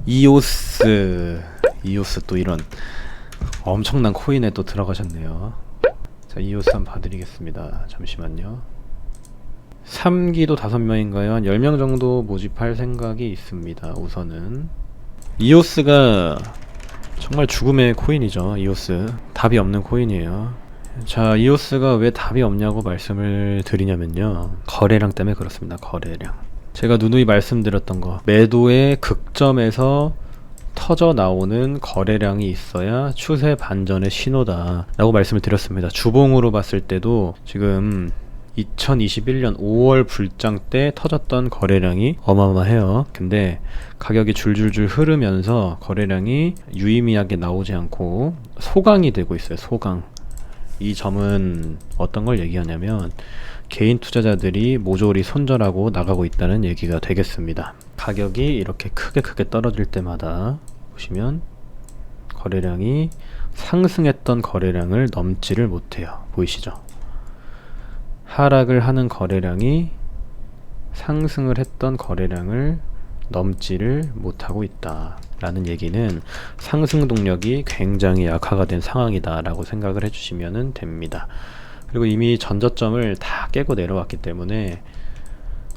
이오스 또 이런 엄청난 코인에 또 들어가셨네요. 자, 이오스 한번 봐드리겠습니다. 잠시만요. 3기도 5명인가요? 한 10명 정도 모집할 생각이 있습니다. 우선은 이오스가 정말 죽음의 코인이죠. 이오스 답이 없는 코인이에요. 자, 이오스가 왜 답이 없냐고 말씀을 드리냐면요, 거래량 때문에 그렇습니다. 거래량. 제가 누누이 말씀드렸던 거, 매도의 극점에서 터져 나오는 거래량이 있어야 추세 반전의 신호다 라고 말씀을 드렸습니다. 주봉으로 봤을 때도 지금 2021년 5월 불장 때 터졌던 거래량이 어마어마해요. 근데 가격이 줄줄줄 흐르면서 거래량이 유의미하게 나오지 않고 소강이 되고 있어요. 소강. 이 점은 어떤 걸 얘기하냐면 개인 투자자들이 모조리 손절하고 나가고 있다는 얘기가 되겠습니다. 가격이 이렇게 크게 떨어질 때마다 보시면 거래량이 상승했던 거래량을 넘지를 못해요. 보이시죠? 하락을 하는 거래량이 상승을 했던 거래량을 넘지를 못하고 있다 라는 얘기는 상승 동력이 굉장히 약화가 된 상황이다 라고 생각을 해주시면 됩니다. 그리고 이미 전저점을 다 깨고 내려왔기 때문에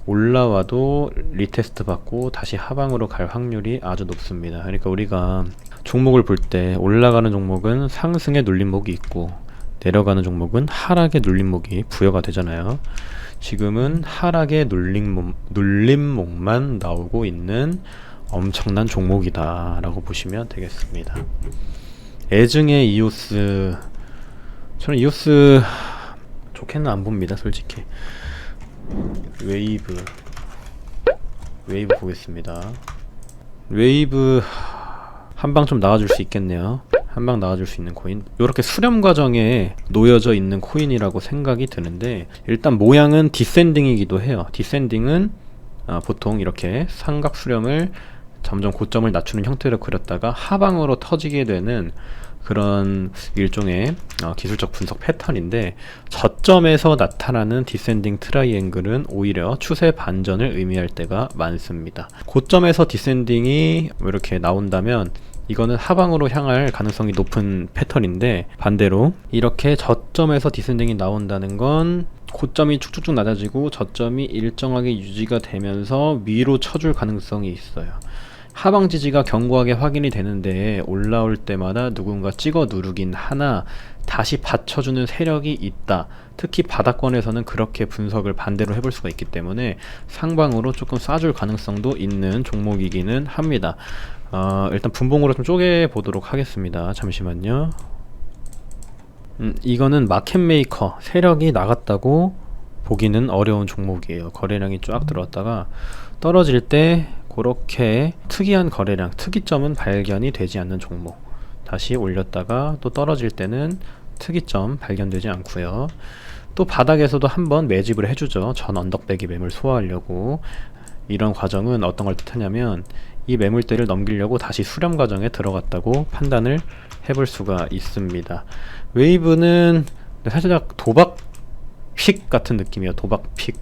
올라와도 리테스트 받고 다시 하방으로 갈 확률이 아주 높습니다. 그러니까 우리가 종목을 볼 때 올라가는 종목은 상승의 눌림목이 있고 내려가는 종목은 하락의 눌림목이 부여가 되잖아요. 지금은 하락의 눌림목만 나오고 있는 엄청난 종목이다 라고 보시면 되겠습니다. 애증의 이오스, 저는 이오스 좋게는 안 봅니다. 솔직히. 웨이브 보겠습니다. 웨이브 한방 좀 나와줄 수 있겠네요. 한방 나와줄 수 있는 코인, 이렇게 수렴 과정에 놓여져 있는 코인이라고 생각이 드는데, 일단 모양은 디센딩이기도 해요. 디센딩은 보통 이렇게 삼각 수렴을 점점 고점을 낮추는 형태로 그렸다가 하방으로 터지게 되는 그런 일종의 기술적 분석 패턴인데, 저점에서 나타나는 디센딩 트라이앵글은 오히려 추세 반전을 의미할 때가 많습니다. 고점에서 디센딩이 이렇게 나온다면 이거는 하방으로 향할 가능성이 높은 패턴인데, 반대로 이렇게 저점에서 디센딩이 나온다는 건 고점이 쭉쭉쭉 낮아지고 저점이 일정하게 유지가 되면서 위로 쳐줄 가능성이 있어요. 하방 지지가 견고하게 확인이 되는데 올라올 때마다 누군가 찍어 누르긴 하나 다시 받쳐주는 세력이 있다. 특히 바닥권에서는 그렇게 분석을 반대로 해볼 수가 있기 때문에 상방으로 조금 쏴줄 가능성도 있는 종목이기는 합니다. 일단 분봉으로 좀 쪼개보도록 하겠습니다. 잠시만요. 이거는 마켓메이커, 세력이 나갔다고 보기는 어려운 종목이에요. 거래량이 쫙 들어왔다가 떨어질 때 그렇게 특이한 거래량, 특이점은 발견이 되지 않는 종목, 다시 올렸다가 또 떨어질 때는 특이점 발견되지 않고요. 또 바닥에서도 한번 매집을 해주죠. 전 언덕배기 매물 소화하려고. 이런 과정은 어떤 걸 뜻하냐면 이 매물대를 넘기려고 다시 수렴 과정에 들어갔다고 판단을 해볼 수가 있습니다. 웨이브는 살짝 도박픽 같은 느낌이에요. 도박픽.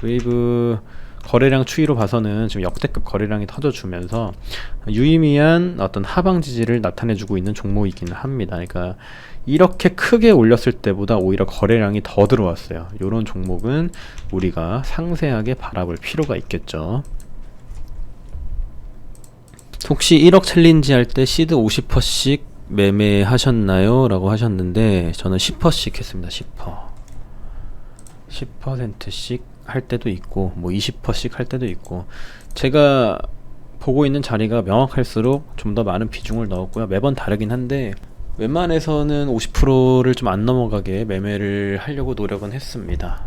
웨이브 거래량 추이로 봐서는 지금 역대급 거래량이 터져주면서 유의미한 어떤 하방 지지를 나타내주고 있는 종목이기는 합니다. 그러니까 이렇게 크게 올렸을 때보다 오히려 거래량이 더 들어왔어요. 이런 종목은 우리가 상세하게 바라볼 필요가 있겠죠. 혹시 1억 챌린지 할 때 시드 50%씩 매매하셨나요? 라고 하셨는데, 저는 10%씩 했습니다. 10%씩 할 때도 있고 뭐 20%씩 할 때도 있고, 제가 보고 있는 자리가 명확할수록 좀 더 많은 비중을 넣었고요. 매번 다르긴 한데 웬만해서는 50%를 좀 안 넘어가게 매매를 하려고 노력은 했습니다.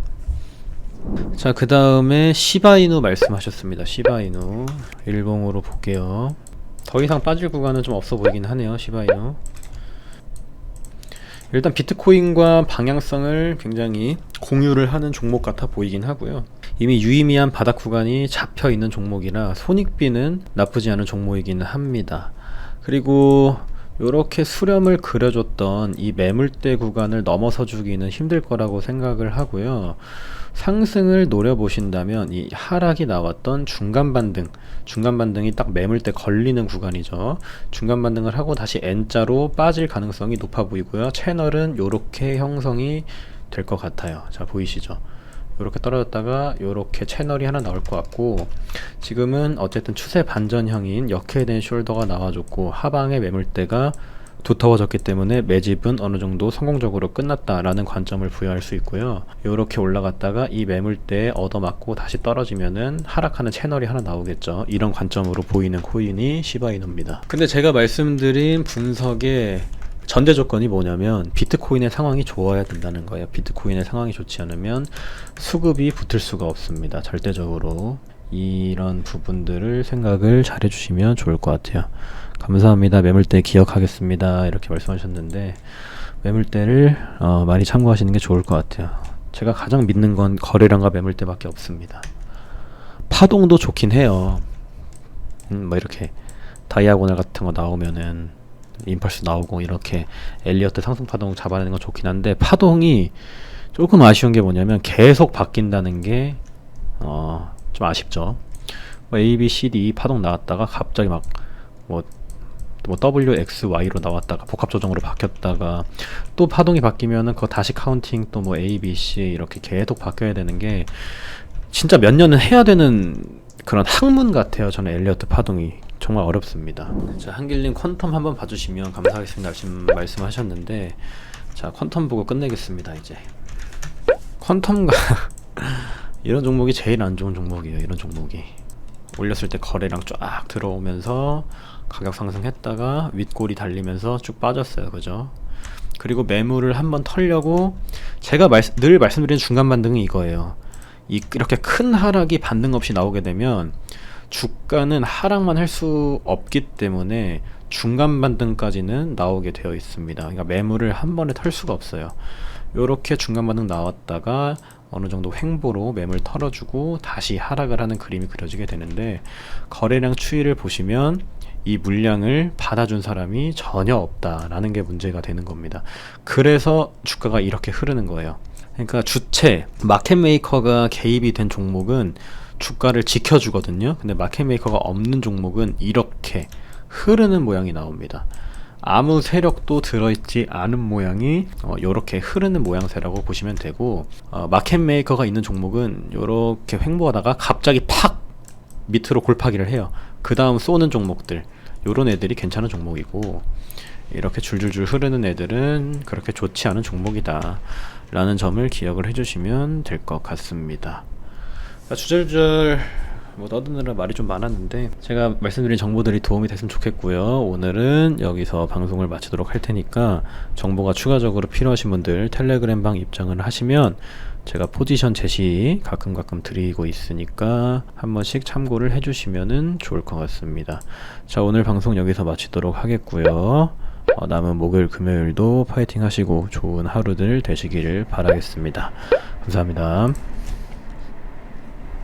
자, 그 다음에 시바이누 말씀하셨습니다. 시바이누 일봉으로 볼게요. 더 이상 빠질 구간은 좀 없어 보이긴 하네요. 시바이누. 일단 비트코인과 방향성을 굉장히 공유를 하는 종목 같아 보이긴 하고요. 이미 유의미한 바닥 구간이 잡혀 있는 종목이라 손익비는 나쁘지 않은 종목이기는 합니다. 그리고 이렇게 수렴을 그려줬던 이 매물대 구간을 넘어서 주기는 힘들 거라고 생각을 하고요. 상승을 노려보신다면 이 하락이 나왔던 중간 반등이 딱 매물대 걸리는 구간이죠. 중간 반등을 하고 다시 N자로 빠질 가능성이 높아 보이고요. 채널은 요렇게 형성이 될 것 같아요. 자, 보이시죠? 요렇게 떨어졌다가 요렇게 채널이 하나 나올 것 같고, 지금은 어쨌든 추세 반전형인 역회된 숄더가 나와줬고 하방의 매물대가 두터워졌기 때문에 매집은 어느 정도 성공적으로 끝났다라는 관점을 부여할 수 있고요. 요렇게 올라갔다가 이 매물대에 얻어맞고 다시 떨어지면은 하락하는 채널이 하나 나오겠죠. 이런 관점으로 보이는 코인이 시바이노입니다. 근데 제가 말씀드린 분석의 전제 조건이 뭐냐면 비트코인의 상황이 좋아야 된다는 거예요. 비트코인의 상황이 좋지 않으면 수급이 붙을 수가 없습니다. 절대적으로. 이런 부분들을 생각을 잘 해주시면 좋을 것 같아요. 감사합니다. 매물대 기억하겠습니다. 이렇게 말씀하셨는데 매물대를 많이 참고하시는 게 좋을 것 같아요. 제가 가장 믿는 건 거래량과 매물대밖에 없습니다. 파동도 좋긴 해요. 뭐 이렇게 다이아고널 같은 거 나오면은 임펄스 나오고 이렇게 엘리어트 상승 파동 잡아내는 건 좋긴 한데 파동이 조금 아쉬운 게 뭐냐면 계속 바뀐다는 게 좀 아쉽죠. 뭐 A, B, C, D 파동 나왔다가 갑자기 뭐 W, X, Y로 나왔다가 복합 조정으로 바뀌었다가 또 파동이 바뀌면은 그거 다시 카운팅 또 뭐 A, B, C 이렇게 계속 바뀌어야 되는 게 진짜 몇 년은 해야 되는 그런 학문 같아요. 저는 엘리어트 파동이 정말 어렵습니다. 자, 한길님 퀀텀 한번 봐주시면 감사하겠습니다. 말씀하셨는데 자, 퀀텀 보고 끝내겠습니다. 이제 퀀텀과 이런 종목이 제일 안 좋은 종목이에요. 이런 종목이 올렸을 때 거래량 쫙 들어오면서 가격 상승했다가 윗골이 달리면서 쭉 빠졌어요. 그죠? 그리고 매물을 한번 털려고 제가 늘 말씀드리는 중간 반등이 이거예요. 이렇게 큰 하락이 반등 없이 나오게 되면 주가는 하락만 할 수 없기 때문에 중간 반등까지는 나오게 되어 있습니다. 그러니까 매물을 한 번에 털 수가 없어요. 요렇게 중간 반등 나왔다가 어느 정도 횡보로 매물 털어주고 다시 하락을 하는 그림이 그려지게 되는데 거래량 추이를 보시면 이 물량을 받아준 사람이 전혀 없다라는 게 문제가 되는 겁니다. 그래서 주가가 이렇게 흐르는 거예요. 그러니까 주체, 마켓메이커가 개입이 된 종목은 주가를 지켜주거든요. 근데 마켓메이커가 없는 종목은 이렇게 흐르는 모양이 나옵니다. 아무 세력도 들어있지 않은 모양이 요렇게 흐르는 모양새라고 보시면 되고, 마켓메이커가 있는 종목은 요렇게 횡보하다가 갑자기 팍 밑으로 골파기를 해요. 그 다음 쏘는 종목들, 요런 애들이 괜찮은 종목이고, 이렇게 줄줄줄 흐르는 애들은 그렇게 좋지 않은 종목이다 라는 점을 기억을 해주시면 될 것 같습니다. 주절주절 뭐 떠드느라 말이 좀 많았는데 제가 말씀드린 정보들이 도움이 됐으면 좋겠고요. 오늘은 여기서 방송을 마치도록 할 테니까 정보가 추가적으로 필요하신 분들 텔레그램 방 입장을 하시면 제가 포지션 제시 가끔 드리고 있으니까 한 번씩 참고를 해주시면 좋을 것 같습니다. 자, 오늘 방송 여기서 마치도록 하겠고요. 남은 목요일 금요일도 파이팅 하시고 좋은 하루들 되시기를 바라겠습니다. 감사합니다.